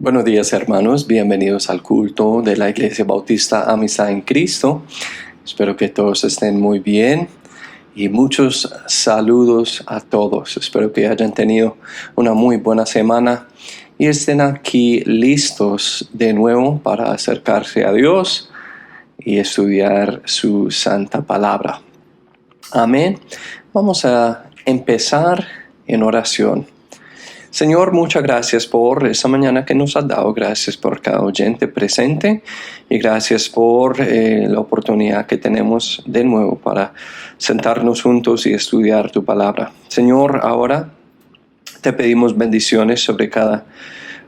Buenos días, hermanos, bienvenidos al culto de la Iglesia Bautista Amistad en Cristo. Espero que todos estén muy bien y muchos saludos a todos. Espero que hayan tenido una muy buena semana y estén aquí listos de nuevo para acercarse a Dios y estudiar su santa palabra. Amén. Vamos a empezar en oración. Señor, muchas gracias por esta mañana que nos has dado. Gracias por cada oyente presente y gracias por la oportunidad que tenemos de nuevo para sentarnos juntos y estudiar tu palabra. Señor, ahora te pedimos bendiciones sobre cada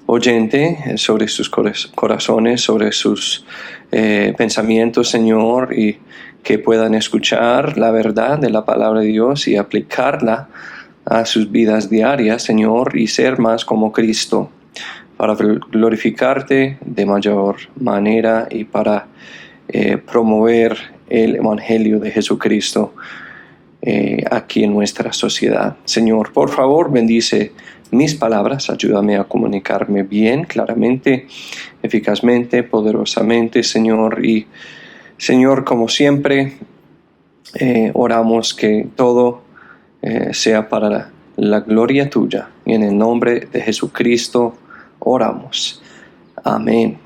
oyente, sobre sus corazones, sobre sus pensamientos, Señor, y que puedan escuchar la verdad de la palabra de Dios y aplicarla a sus vidas diarias, Señor, y ser más como Cristo, para glorificarte de mayor manera y para promover el Evangelio de Jesucristo aquí en nuestra sociedad. Señor, por favor, bendice mis palabras, ayúdame a comunicarme bien, claramente, eficazmente, poderosamente, Señor. Y, Señor, como siempre, oramos que todo sea para la gloria tuya. Y en el nombre de Jesucristo oramos. Amén.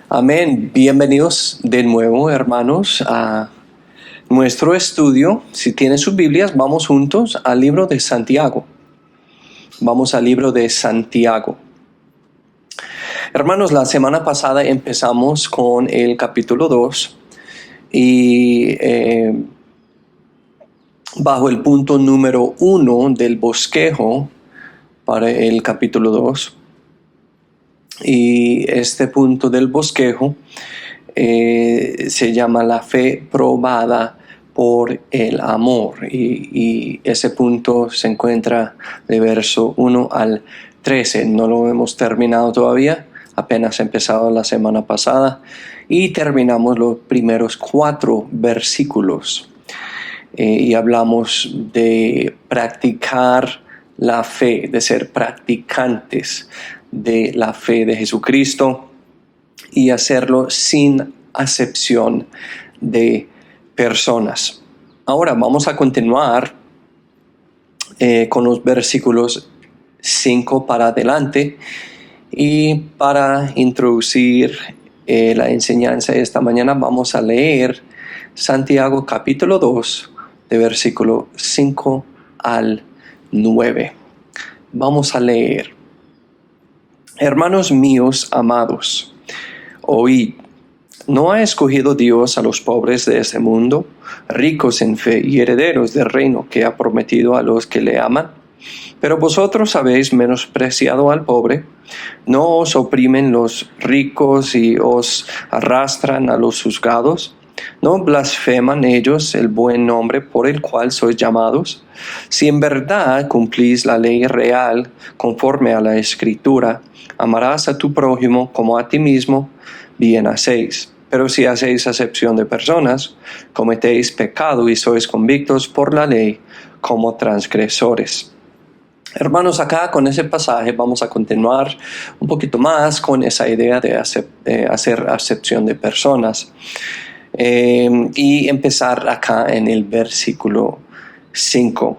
Amén. Bienvenidos de nuevo, hermanos, a nuestro estudio. Si tienen sus Biblias, vamos juntos al libro de Santiago. Vamos al libro de Santiago. Hermanos, la semana pasada empezamos con el capítulo 2 y bajo el punto número 1 del bosquejo para el capítulo 2. Y este punto del bosquejo se llama la fe probada por el amor. Y ese punto se encuentra de verso 1 al 13. No lo hemos terminado todavía, apenas empezado la semana pasada. Y terminamos los primeros 4 versículos. Y hablamos de practicar la fe, de ser practicantes de la fe de Jesucristo y hacerlo sin acepción de personas. Ahora vamos a continuar con los versículos 5 para adelante, y para introducir la enseñanza de esta mañana vamos a leer Santiago capítulo 2 de versículo 5 al 9. Vamos a leer. Hermanos míos amados, oíd, ¿no ha escogido Dios a los pobres de este mundo, ricos en fe y herederos del reino que ha prometido a los que le aman? Pero vosotros habéis menospreciado al pobre. ¿No os oprimen los ricos y os arrastran a los juzgados? ¿No blasfeman ellos el buen nombre por el cual sois llamados? Si en verdad cumplís la ley real conforme a la Escritura, amarás a tu prójimo como a ti mismo, bien hacéis. Pero si hacéis acepción de personas, cometéis pecado y sois convictos por la ley como transgresores. Hermanos, acá con ese pasaje vamos a continuar un poquito más con esa idea de hacer acepción de personas. Y empezar acá en el versículo 5.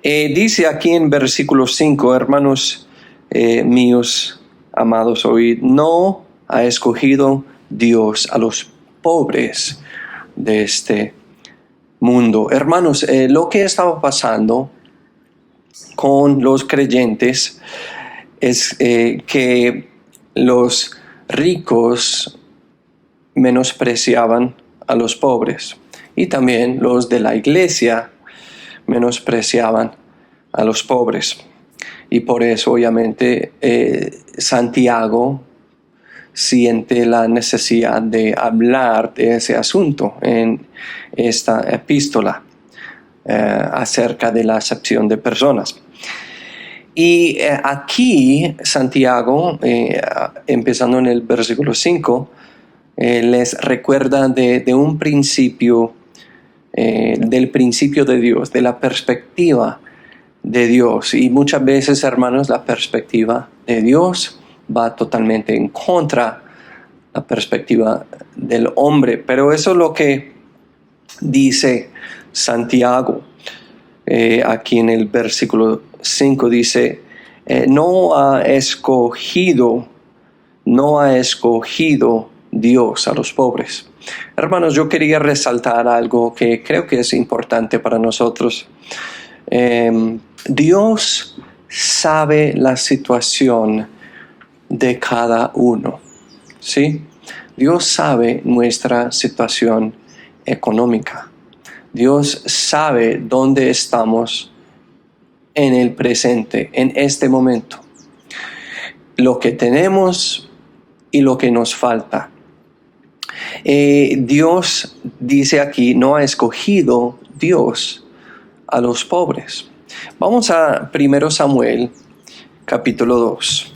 Dice aquí en versículo 5, hermanos míos, amados, oíd, no ha escogido Dios a los pobres de este mundo. Hermanos, lo que estaba pasando con los creyentes es que los ricos menospreciaban a los pobres, y también los de la iglesia menospreciaban a los pobres. Y por eso obviamente Santiago siente la necesidad de hablar de ese asunto en esta epístola acerca de la acepción de personas. Y aquí Santiago, empezando en el versículo 5, les recuerda de un principio, del principio de Dios, de la perspectiva de Dios. Y muchas veces, hermanos, la perspectiva de Dios va totalmente en contra la perspectiva del hombre. Pero eso es lo que dice Santiago. Aquí en el versículo 5 dice, no ha escogido Dios a los pobres. Hermanos, yo quería resaltar algo que creo que es importante para nosotros. Dios sabe la situación de cada uno, ¿sí? Dios sabe nuestra situación económica. Dios sabe dónde estamos en el presente, en este momento. Lo que tenemos y lo que nos falta. Dios dice aquí, no ha escogido Dios a los pobres. Vamos a 1 Samuel, capítulo 2.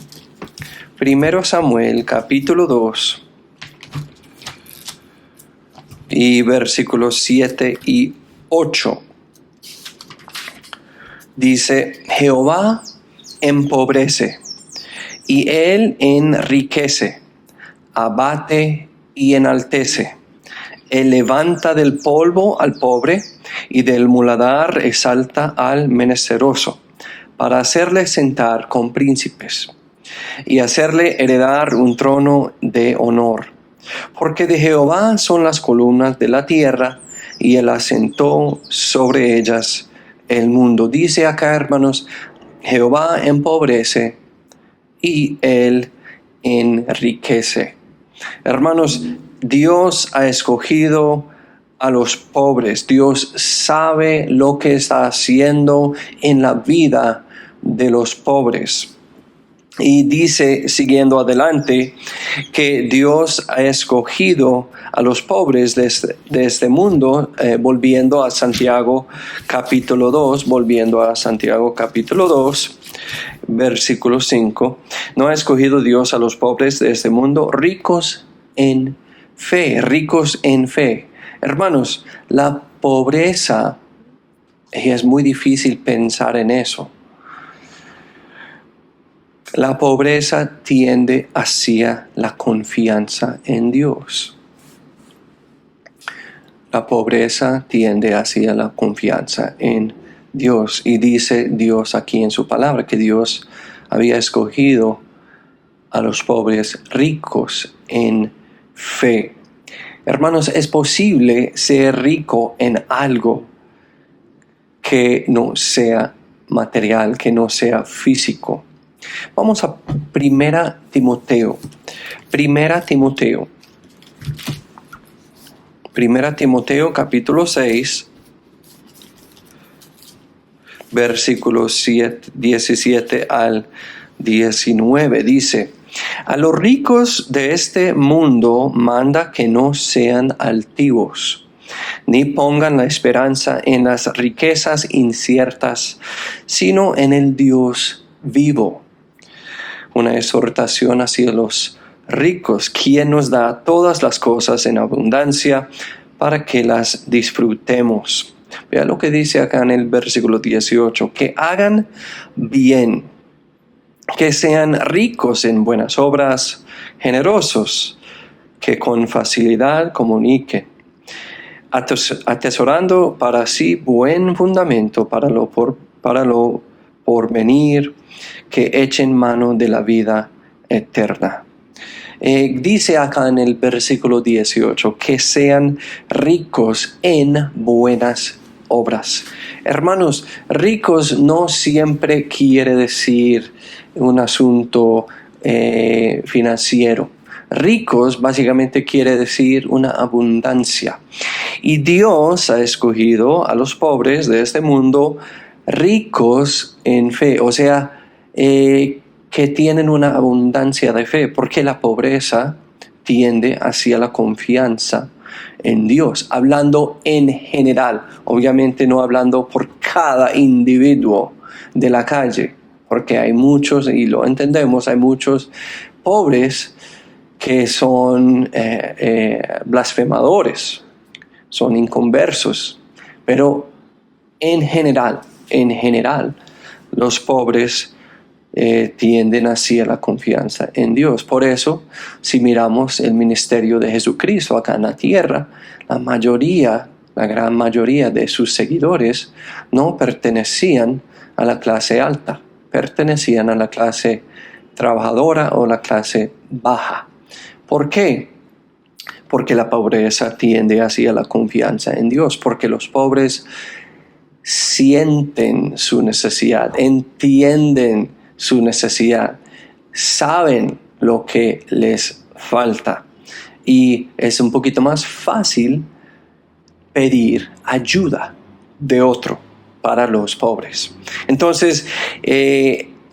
1 Samuel, capítulo 2, y versículos 7 y 8. Dice, Jehová empobrece y él enriquece, abate y enaltece. Él levanta del polvo al pobre y del muladar exalta al menesteroso, para hacerle sentar con príncipes y hacerle heredar un trono de honor. Porque de Jehová son las columnas de la tierra, y él asentó sobre ellas el mundo. Dice acá, hermanos, Jehová empobrece y él enriquece. Hermanos, Dios ha escogido a los pobres. Dios sabe lo que está haciendo en la vida de los pobres. Y dice, siguiendo adelante, que Dios ha escogido a los pobres de este mundo, volviendo a Santiago capítulo 2, versículo 5. No ha escogido Dios a los pobres de este mundo, ricos en fe. Hermanos, la pobreza, es muy difícil pensar en eso. La pobreza tiende hacia la confianza en Dios. La pobreza tiende hacia la confianza en Dios. Y dice Dios aquí en su palabra que Dios había escogido a los pobres ricos en fe. Hermanos, es posible ser rico en algo que no sea material, que no sea físico. Vamos a 1 Timoteo. 1 Timoteo capítulo 6, versículos 17 al 19. Dice, a los ricos de este mundo manda que no sean altivos, ni pongan la esperanza en las riquezas inciertas, sino en el Dios vivo. Una exhortación hacia los ricos, quien nos da todas las cosas en abundancia para que las disfrutemos. Vea lo que dice acá en el versículo 18, que hagan bien, que sean ricos en buenas obras, generosos, que con facilidad comuniquen, atesorando para sí buen fundamento para lo porvenir, que echen mano de la vida eterna. Dice acá en el versículo 18, que sean ricos en buenas obras. Hermanos, ricos no siempre quiere decir un asunto financiero. Ricos básicamente quiere decir una abundancia. Y Dios ha escogido a los pobres de este mundo ricos en fe, o sea, que tienen una abundancia de fe, porque la pobreza tiende hacia la confianza en Dios, hablando en general, obviamente no hablando por cada individuo de la calle, porque hay muchos, y lo entendemos, hay muchos pobres que son blasfemadores, son inconversos, pero en general, los pobres tienden hacia la confianza en Dios. Por eso, si miramos el ministerio de Jesucristo acá en la tierra, la gran mayoría de sus seguidores no pertenecían a la clase alta, pertenecían a la clase trabajadora o la clase baja. ¿Por qué? Porque la pobreza tiende hacia la confianza en Dios, porque los pobres sienten su necesidad, entienden su necesidad, saben lo que les falta y es un poquito más fácil pedir ayuda de otro para los pobres. Entonces,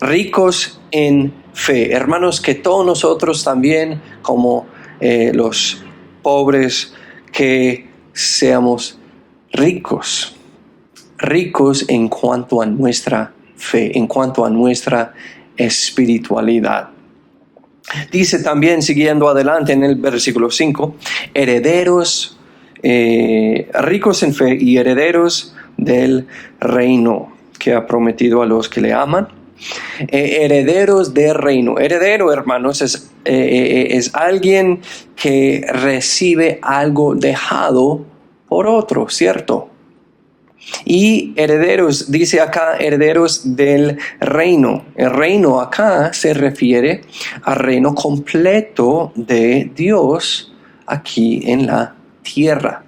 ricos en fe, hermanos, que todos nosotros también como los pobres, que seamos ricos en cuanto a nuestra fe, en cuanto a nuestra espiritualidad. Dice también, siguiendo adelante en el versículo 5, herederos, ricos en fe y herederos del reino que ha prometido a los que le aman. Herederos del reino. Heredero, hermanos, es alguien que recibe algo dejado por otro, ¿cierto? Y herederos, dice acá, herederos del reino. El reino acá se refiere al reino completo de Dios aquí en la tierra.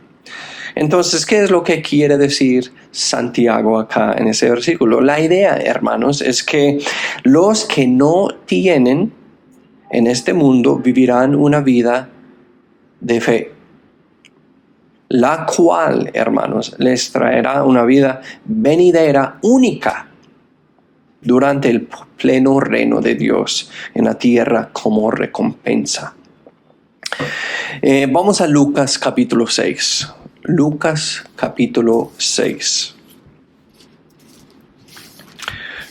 Entonces, ¿qué es lo que quiere decir Santiago acá en ese versículo? La idea, hermanos, es que los que no tienen en este mundo vivirán una vida de fe, la cual, hermanos, les traerá una vida venidera única durante el pleno reino de Dios en la tierra como recompensa. Vamos a Lucas capítulo 6. Lucas capítulo 6.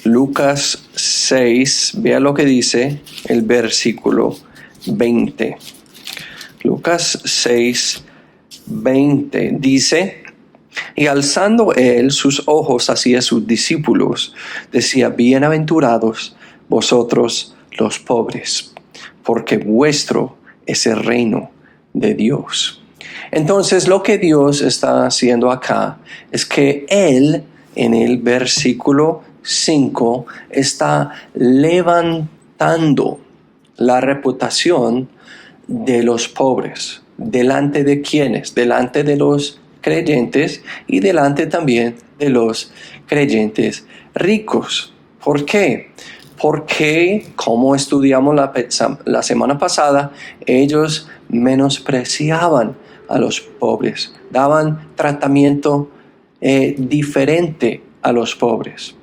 Lucas 6, vea lo que dice el versículo 20. Lucas 6, 20 dice: y alzando él sus ojos hacia sus discípulos, decía: bienaventurados vosotros los pobres, porque vuestro es el reino de Dios. Entonces, lo que Dios está haciendo acá es que Él, en el versículo 5, está levantando la reputación de los pobres. ¿Delante de quiénes? Delante de los creyentes y delante también de los creyentes ricos. ¿Por qué? Porque, como estudiamos la semana pasada, ellos menospreciaban a los pobres, daban tratamiento diferente a los pobres,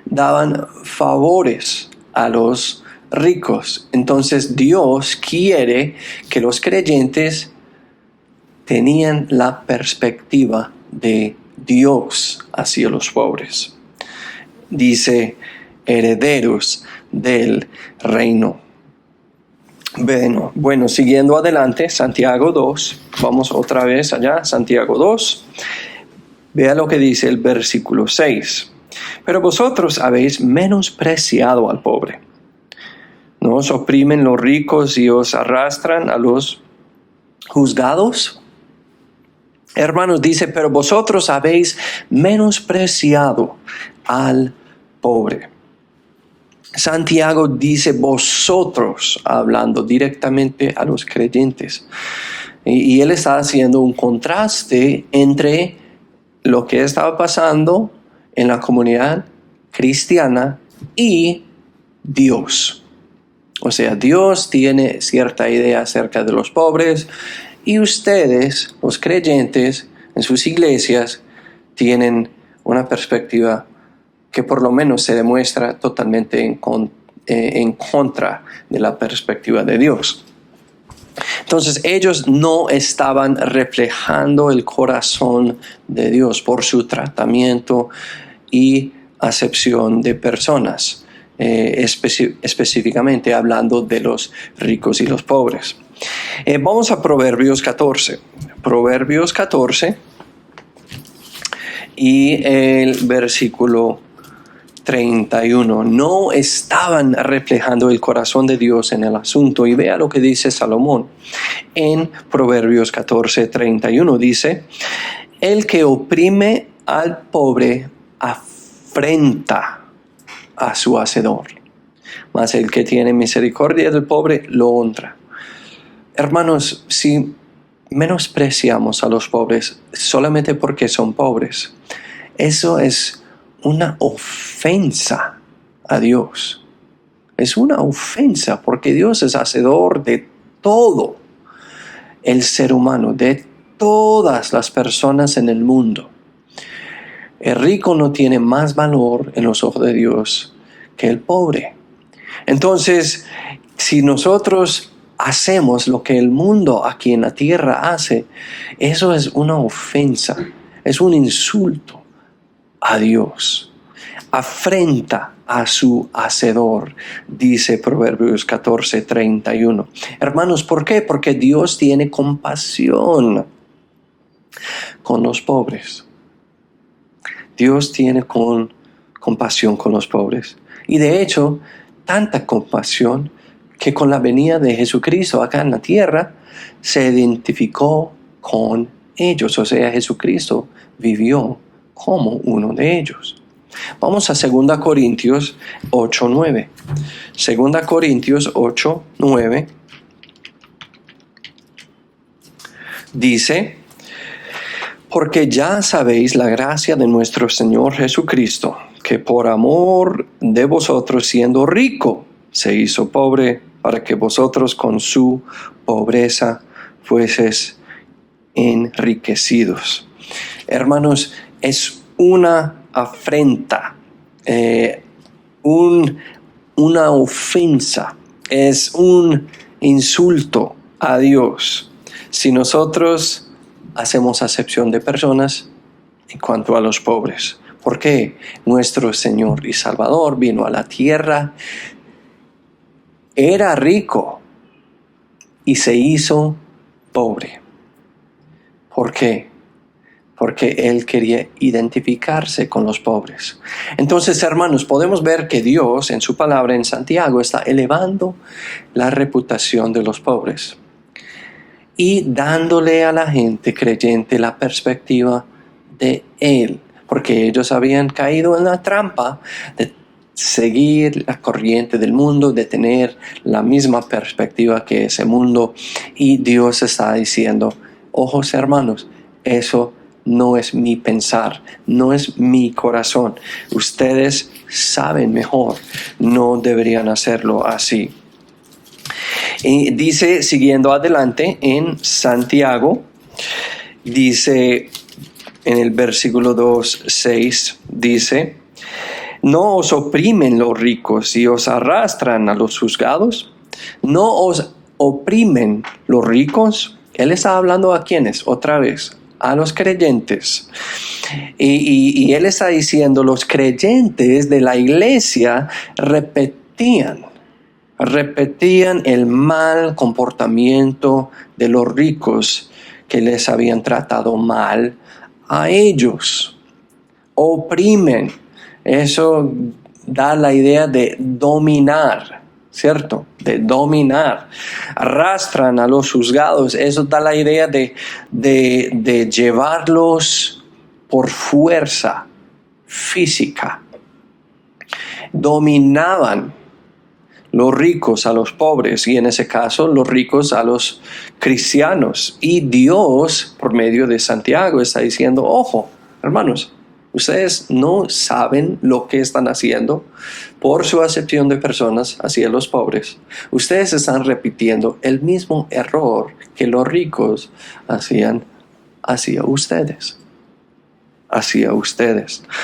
daban favores a los ricos. Entonces Dios quiere que los creyentes tenían la perspectiva de Dios hacia los pobres. Dice: herederos del reino. Bueno, siguiendo adelante, Santiago 2, vamos otra vez allá, Santiago 2, vea lo que dice el versículo 6. Pero vosotros habéis menospreciado al pobre. ¿No os oprimen los ricos y os arrastran a los juzgados? Hermanos, dice: pero vosotros habéis menospreciado al pobre. Santiago dice vosotros, hablando directamente a los creyentes. Y él está haciendo un contraste entre lo que estaba pasando en la comunidad cristiana y Dios. O sea, Dios tiene cierta idea acerca de los pobres y ustedes, los creyentes, en sus iglesias, tienen una perspectiva que por lo menos se demuestra totalmente en contra de la perspectiva de Dios. Entonces ellos no estaban reflejando el corazón de Dios por su tratamiento y acepción de personas, específicamente hablando de los ricos y los pobres. Vamos a Proverbios 14. Proverbios 14 y el versículo 31. No estaban reflejando el corazón de Dios en el asunto. Y vea lo que dice Salomón en Proverbios 14:31. Dice: el que oprime al pobre afrenta a su hacedor, mas el que tiene misericordia del pobre lo honra. Hermanos, si menospreciamos a los pobres solamente porque son pobres, eso es una ofensa a Dios. Es una ofensa porque Dios es hacedor de todo el ser humano, de todas las personas en el mundo. El rico no tiene más valor en los ojos de Dios que el pobre. Entonces, si nosotros hacemos lo que el mundo aquí en la tierra hace, eso es una ofensa, es un insulto a Dios. Afrenta a su hacedor, dice Proverbios 14:31. Hermanos, ¿por qué? Porque Dios tiene compasión con los pobres. Dios tiene compasión con los pobres. Y de hecho, tanta compasión que con la venida de Jesucristo acá en la tierra, se identificó con ellos. O sea, Jesucristo vivió como uno de ellos. Vamos a 2 Corintios 8:9. 2 Corintios 8:9 dice: porque ya sabéis la gracia de nuestro Señor Jesucristo, que por amor de vosotros, siendo rico, se hizo pobre, para que vosotros con su pobreza fueseis enriquecidos. Hermanos, es una afrenta, una ofensa, es un insulto a Dios si nosotros hacemos acepción de personas en cuanto a los pobres. Porque nuestro Señor y Salvador vino a la tierra, era rico y se hizo pobre. ¿Por qué? Porque Él quería identificarse con los pobres. Entonces, hermanos, podemos ver que Dios en su palabra en Santiago está elevando la reputación de los pobres y dándole a la gente creyente la perspectiva de Él, porque ellos habían caído en la trampa de seguir la corriente del mundo, de tener la misma perspectiva que ese mundo, y Dios está diciendo: ojos, hermanos, eso no es mi pensar, no es mi corazón, ustedes saben mejor, no deberían hacerlo así. Y dice, siguiendo adelante en Santiago, dice en el versículo 2:6, dice: ¿no os oprimen los ricos y os arrastran a los juzgados? ¿No os oprimen los ricos? Él está hablando a ¿quiénes? Otra vez, a los creyentes. Y él está diciendo, los creyentes de la iglesia repetían el mal comportamiento de los ricos que les habían tratado mal a ellos. Oprimen, eso da la idea de dominar, ¿cierto? De dominar. Arrastran a los juzgados, eso da la idea de llevarlos por fuerza física. Dominaban los ricos a los pobres, y en ese caso los ricos a los cristianos. Y Dios, por medio de Santiago, está diciendo: ojo, hermanos, ustedes no saben lo que están haciendo por su acepción de personas hacia los pobres. Ustedes están repitiendo el mismo error que los ricos hacían hacia ustedes.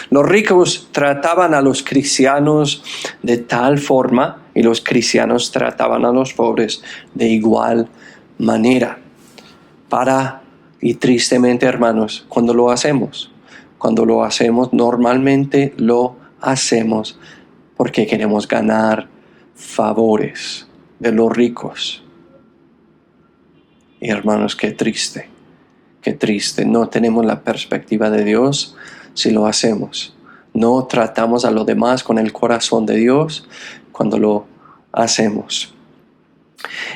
Los ricos trataban a los cristianos de tal forma, y los cristianos trataban a los pobres de igual manera. Y tristemente, hermanos, cuando lo hacemos, normalmente lo hacemos porque queremos ganar favores de los ricos. Y hermanos, qué triste. No tenemos la perspectiva de Dios si lo hacemos. No tratamos a los demás con el corazón de Dios cuando lo hacemos.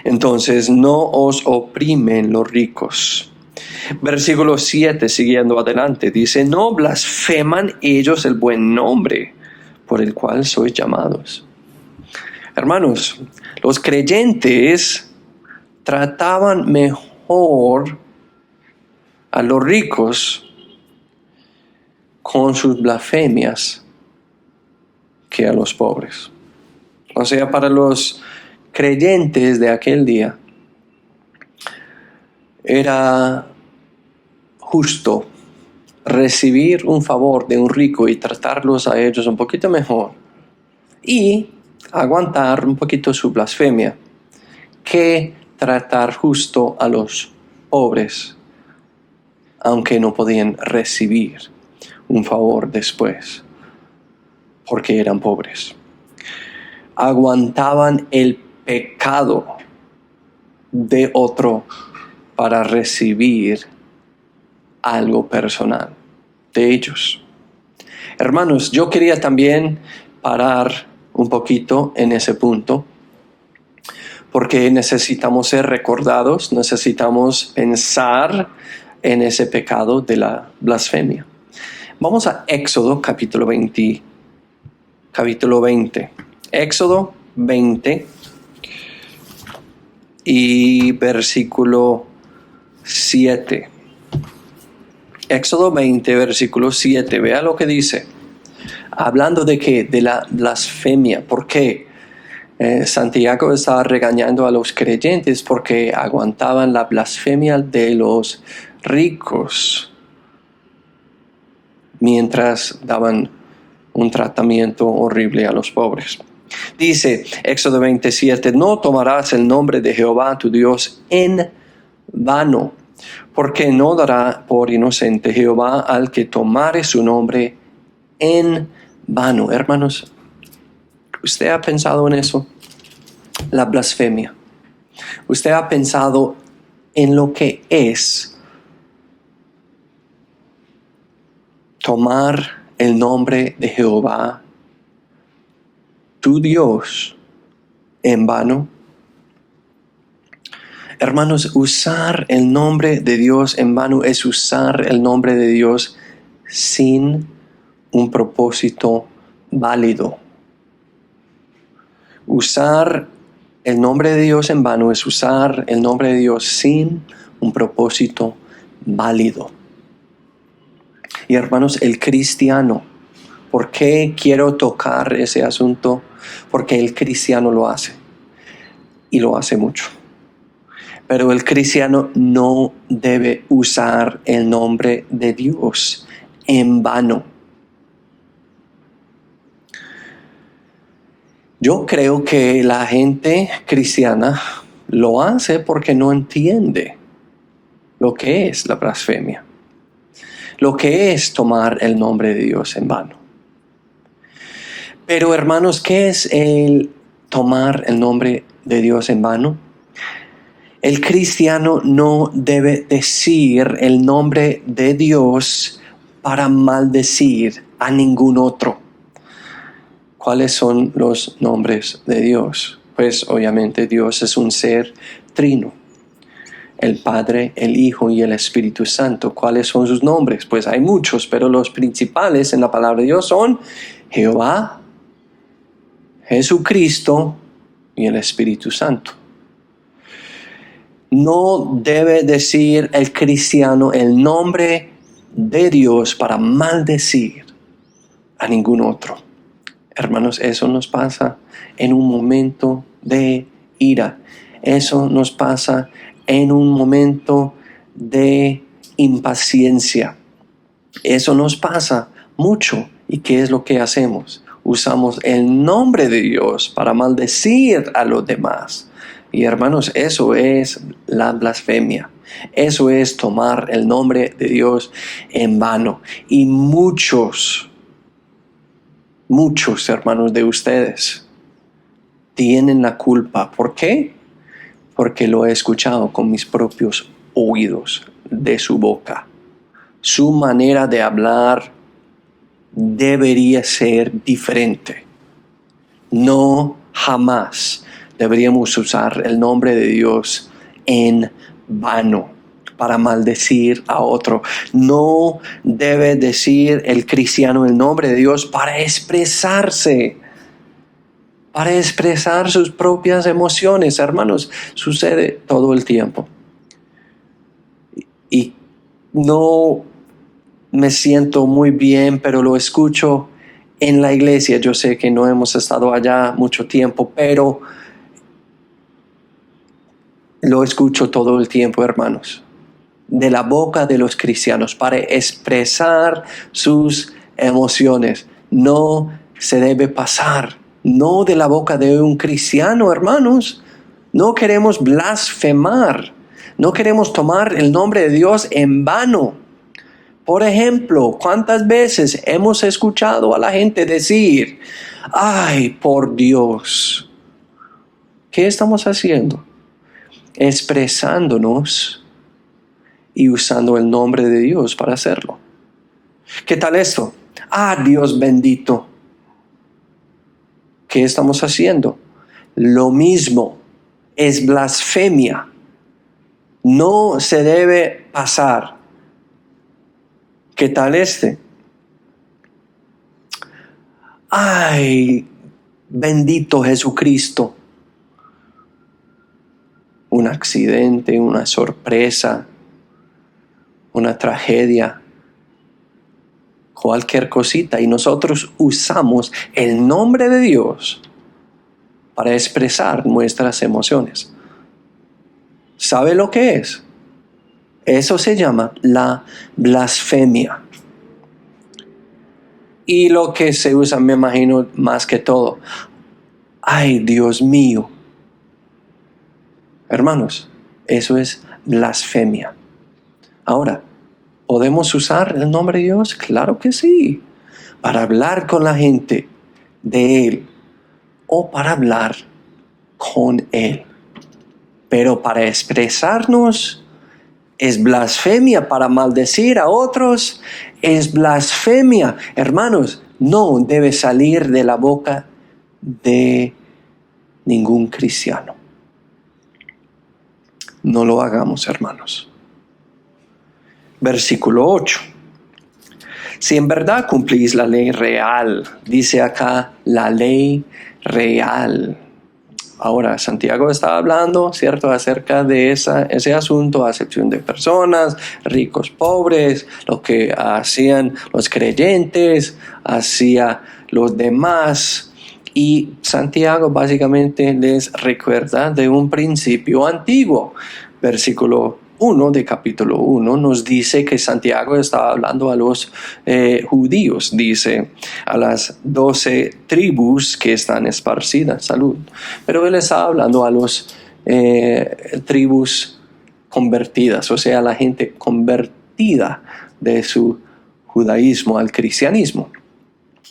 Entonces, no os oprimen los ricos. Versículo 7, siguiendo adelante, dice: no blasfeman ellos el buen nombre por el cual sois llamados. Hermanos, los creyentes trataban mejor a los ricos con sus blasfemias que a los pobres. O sea, para los creyentes de aquel día era justo recibir un favor de un rico y tratarlos a ellos un poquito mejor y aguantar un poquito su blasfemia que tratar justo a los pobres, aunque no podían recibir un favor después porque eran pobres. Aguantaban el pecado de otro para recibir algo personal de ellos. Hermanos, yo quería también parar un poquito en ese punto, porque necesitamos ser recordados, necesitamos pensar en ese pecado de la blasfemia. Vamos a Éxodo capítulo 20. Éxodo 20 y versículo 7. Éxodo 20, versículo 7. Vea lo que dice. Hablando de qué? De la blasfemia. ¿Por qué? Santiago estaba regañando a los creyentes porque aguantaban la blasfemia de los ricos mientras daban un tratamiento horrible a los pobres. Dice Éxodo 27: no tomarás el nombre de Jehová tu Dios en vano, porque no dará por inocente Jehová al que tomare su nombre en vano. Hermanos, ¿usted ha pensado en eso? La blasfemia. ¿Usted ha pensado en lo que es tomar el nombre de Jehová, tu Dios, en vano? Hermanos, usar el nombre de Dios en vano es usar el nombre de Dios sin un propósito válido. Usar el nombre de Dios en vano es usar el nombre de Dios sin un propósito válido. Y hermanos, el cristiano, ¿por qué quiero tocar ese asunto? Porque el cristiano lo hace, y lo hace mucho. Pero el cristiano no debe usar el nombre de Dios en vano. Yo creo que la gente cristiana lo hace porque no entiende lo que es la blasfemia, lo que es tomar el nombre de Dios en vano. Pero hermanos, ¿qué es el tomar el nombre de Dios en vano? El cristiano no debe decir el nombre de Dios para maldecir a ningún otro. ¿Cuáles son los nombres de Dios? Pues obviamente Dios es un ser trino. El Padre, el Hijo y el Espíritu Santo. ¿Cuáles son sus nombres? Pues hay muchos, pero los principales en la palabra de Dios son Jehová, Jesucristo y el Espíritu Santo. No debe decir el cristiano el nombre de Dios para maldecir a ningún otro. Hermanos, eso nos pasa en un momento de ira. Eso nos pasa en un momento de impaciencia. Eso nos pasa mucho. ¿Y qué es lo que hacemos? Usamos el nombre de Dios para maldecir a los demás. Y hermanos, eso es la blasfemia. Eso es tomar el nombre de Dios en vano. Y muchos hermanos de ustedes tienen la culpa. ¿Por qué? Porque lo he escuchado con mis propios oídos de su boca. Su manera de hablar debería ser diferente. No jamás deberíamos usar el nombre de Dios en vano para maldecir a otro. No debe decir el cristiano el nombre de Dios para expresarse, para expresar sus propias emociones. Hermanos, sucede todo el tiempo. Y no me siento muy bien, pero lo escucho en la iglesia. Yo sé que no hemos estado allá mucho tiempo, pero lo escucho todo el tiempo, hermanos, de la boca de los cristianos para expresar sus emociones. No se debe pasar, no de la boca de un cristiano, hermanos. No queremos blasfemar, no queremos tomar el nombre de Dios en vano. Por ejemplo, ¿cuántas veces hemos escuchado a la gente decir, ay, por Dios? ¿Qué estamos haciendo? Expresándonos y usando el nombre de Dios para hacerlo. ¿Qué tal esto? Ah, Dios bendito. ¿Qué estamos haciendo? Lo mismo, es blasfemia. No se debe pasar. ¿Qué tal este? Ay, bendito Jesucristo. Un accidente, una sorpresa, una tragedia, cualquier cosita. Y nosotros usamos el nombre de Dios para expresar nuestras emociones. ¿Sabe lo que es? Eso se llama la blasfemia. Y lo que se usa, me imagino, más que todo. Ay, Dios mío. Hermanos, eso es blasfemia. Ahora, ¿podemos usar el nombre de Dios? Claro que sí. Para hablar con la gente de Él o para hablar con Él. Pero para expresarnos es blasfemia. Para maldecir a otros es blasfemia. Hermanos, no debe salir de la boca de ningún cristiano. No lo hagamos, hermanos. Versículo 8. Si en verdad cumplís la ley real, dice acá la ley real. Ahora, Santiago está hablando, ¿cierto?, acerca de ese asunto, acepción de personas, ricos, pobres, lo que hacían los creyentes, hacía los demás. Y Santiago básicamente les recuerda de un principio antiguo. Versículo 1 de capítulo 1 nos dice que Santiago estaba hablando a los judíos, dice a las 12 tribus que están esparcidas, salud. Pero él estaba hablando a los tribus convertidas, o sea, la gente convertida de su judaísmo al cristianismo.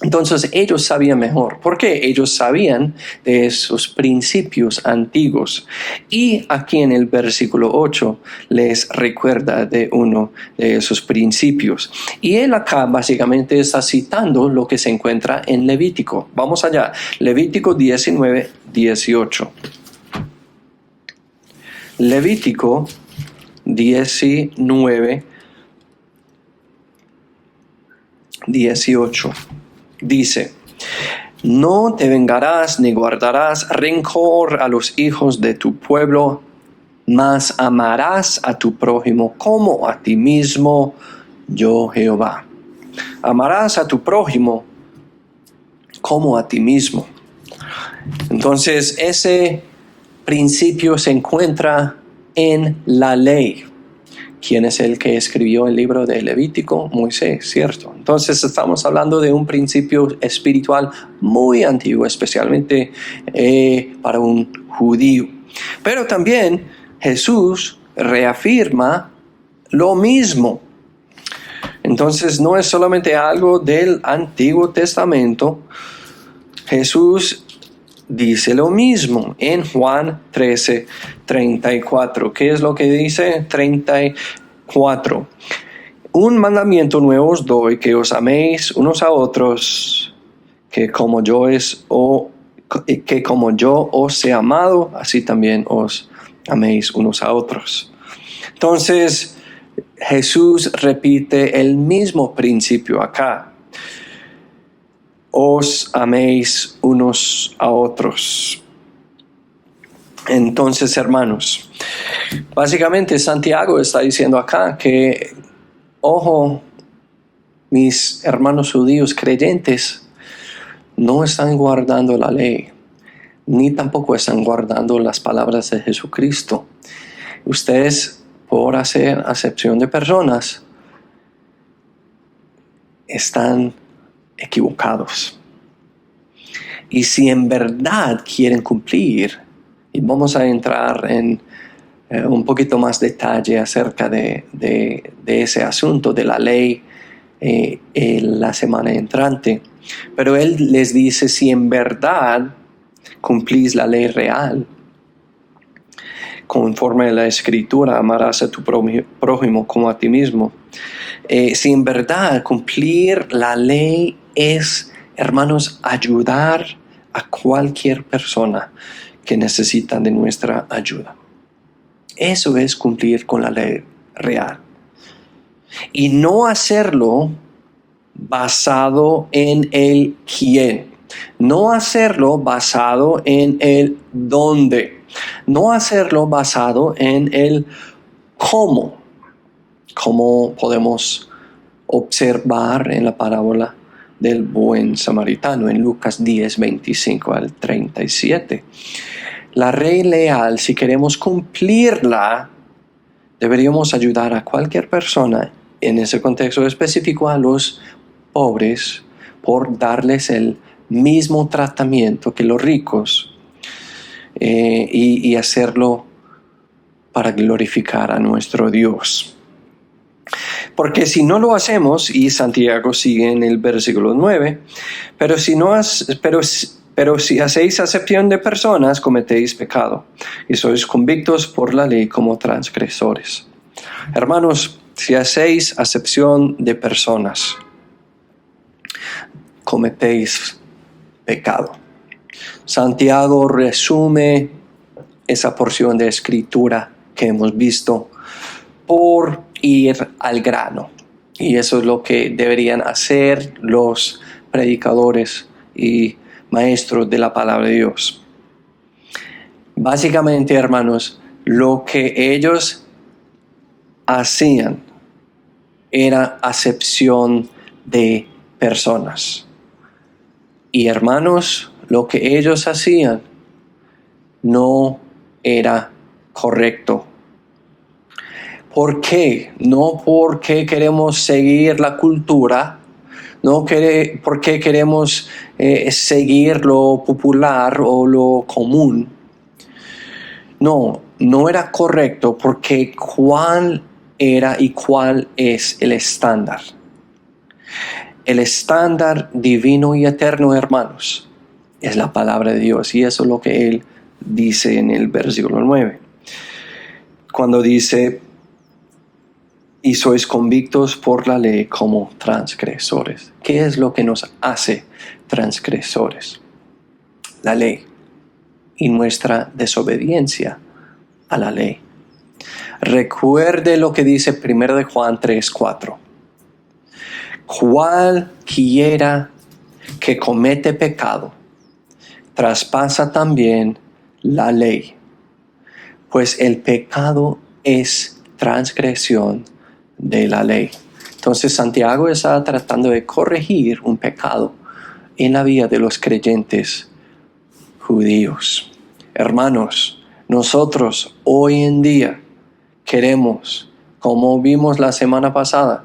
Entonces ellos sabían mejor, porque ellos sabían de esos principios antiguos. Y aquí en el versículo 8 les recuerda de uno de esos principios. Y él acá básicamente está citando lo que se encuentra en Levítico. Vamos allá, Levítico 19, 18. Levítico 19, 18. Dice, no te vengarás ni guardarás rencor a los hijos de tu pueblo, mas amarás a tu prójimo como a ti mismo, yo Jehová. Amarás a tu prójimo como a ti mismo. Entonces, ese principio se encuentra en la ley. ¿Quién es el que escribió el libro de Levítico? Moisés, ¿cierto? Entonces estamos hablando de un principio espiritual muy antiguo, especialmente para un judío. Pero también Jesús reafirma lo mismo. Entonces no es solamente algo del Antiguo Testamento. Jesús dice lo mismo en Juan 13, 34. ¿Qué es lo que dice? 34. Un mandamiento nuevo os doy, que os améis unos a otros, que como yo os he amado, así también os améis unos a otros. Entonces, Jesús repite el mismo principio acá. Os améis unos a otros. Entonces, hermanos, básicamente Santiago está diciendo acá que, ojo, mis hermanos judíos creyentes no están guardando la ley, ni tampoco están guardando las palabras de Jesucristo. Ustedes, por hacer acepción de personas, están equivocados. Y si en verdad quieren cumplir, y vamos a entrar en un poquito más detalle acerca de ese asunto de la ley la semana entrante, pero él les dice, si en verdad cumplís la ley real, conforme a la Escritura, amarás a tu prójimo como a ti mismo. Si en verdad cumplir la ley es, hermanos, ayudar a cualquier persona que necesita de nuestra ayuda. Eso es cumplir con la ley real. Y no hacerlo basado en el quién. No hacerlo basado en el dónde. No hacerlo basado en el cómo. Como podemos observar en la parábola del buen samaritano en Lucas 10, 25 al 37. La ley leal, si queremos cumplirla, deberíamos ayudar a cualquier persona, en ese contexto específico a los pobres, por darles el mismo tratamiento que los ricos y hacerlo para glorificar a nuestro Dios. Porque si no lo hacemos, y Santiago sigue en el versículo 9, pero si hacéis acepción de personas, cometéis pecado, y sois convictos por la ley como transgresores. Hermanos, si hacéis acepción de personas, cometéis pecado. Santiago resume esa porción de escritura que hemos visto por ir al grano. Y eso es lo que deberían hacer los predicadores y maestros de la palabra de Dios. Básicamente, hermanos, lo que ellos hacían era acepción de personas. Y hermanos, lo que ellos hacían no era correcto. ¿Por qué? No porque queremos seguir la cultura, no porque queremos seguir lo popular o lo común. No era correcto porque ¿cuál era y cuál es el estándar? El estándar divino y eterno, hermanos, es la palabra de Dios, y eso es lo que él dice en el versículo 9. Cuando dice, y sois convictos por la ley como transgresores. ¿Qué es lo que nos hace transgresores? La ley y nuestra desobediencia a la ley. Recuerde lo que dice 1 de Juan 3:4. Cualquiera que comete pecado traspasa también la ley, pues el pecado es transgresión de la ley. Entonces Santiago está tratando de corregir un pecado en la vida de los creyentes judíos. Hermanos, nosotros hoy en día queremos, como vimos la semana pasada,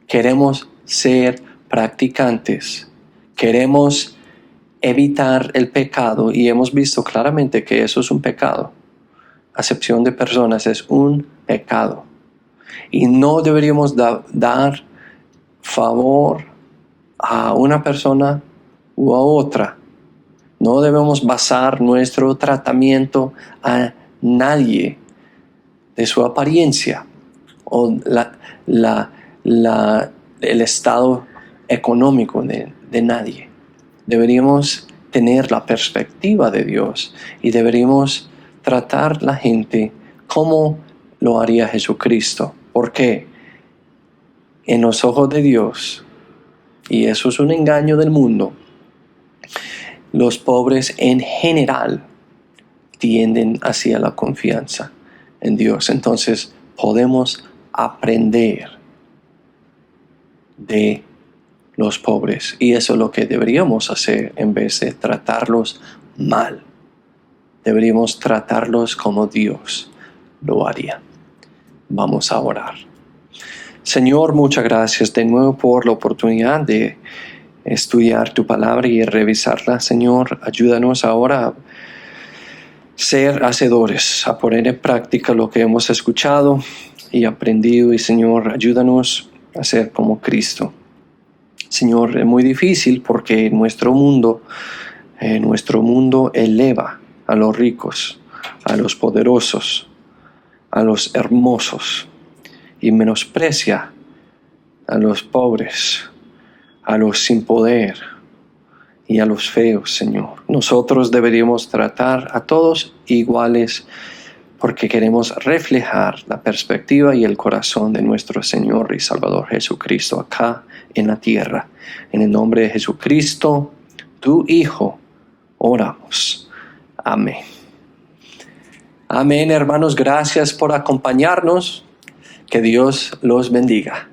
queremos ser practicantes, queremos evitar el pecado, y hemos visto claramente que eso es un pecado. Acepción de personas es un pecado. Y no deberíamos dar favor a una persona u a otra. No debemos basar nuestro tratamiento a nadie de su apariencia o el estado económico de nadie. Deberíamos tener la perspectiva de Dios y deberíamos tratar a la gente como lo haría Jesucristo. ¿Por qué? En los ojos de Dios, y eso es un engaño del mundo, los pobres en general tienden hacia la confianza en Dios. Entonces podemos aprender de los pobres, y eso es lo que deberíamos hacer en vez de tratarlos mal. Deberíamos tratarlos como Dios lo haría. Vamos a orar. Señor, muchas gracias de nuevo por la oportunidad de estudiar tu palabra y revisarla. Señor, ayúdanos ahora a ser hacedores, a poner en práctica lo que hemos escuchado y aprendido. Y Señor, ayúdanos a ser como Cristo. Señor, es muy difícil porque nuestro mundo eleva a los ricos, a los poderosos, a los hermosos, y menosprecia a los pobres, a los sin poder y a los feos, Señor. Nosotros deberíamos tratar a todos iguales porque queremos reflejar la perspectiva y el corazón de nuestro Señor y Salvador Jesucristo acá en la tierra. En el nombre de Jesucristo, tu Hijo, oramos. Amén. Amén, hermanos. Gracias por acompañarnos. Que Dios los bendiga.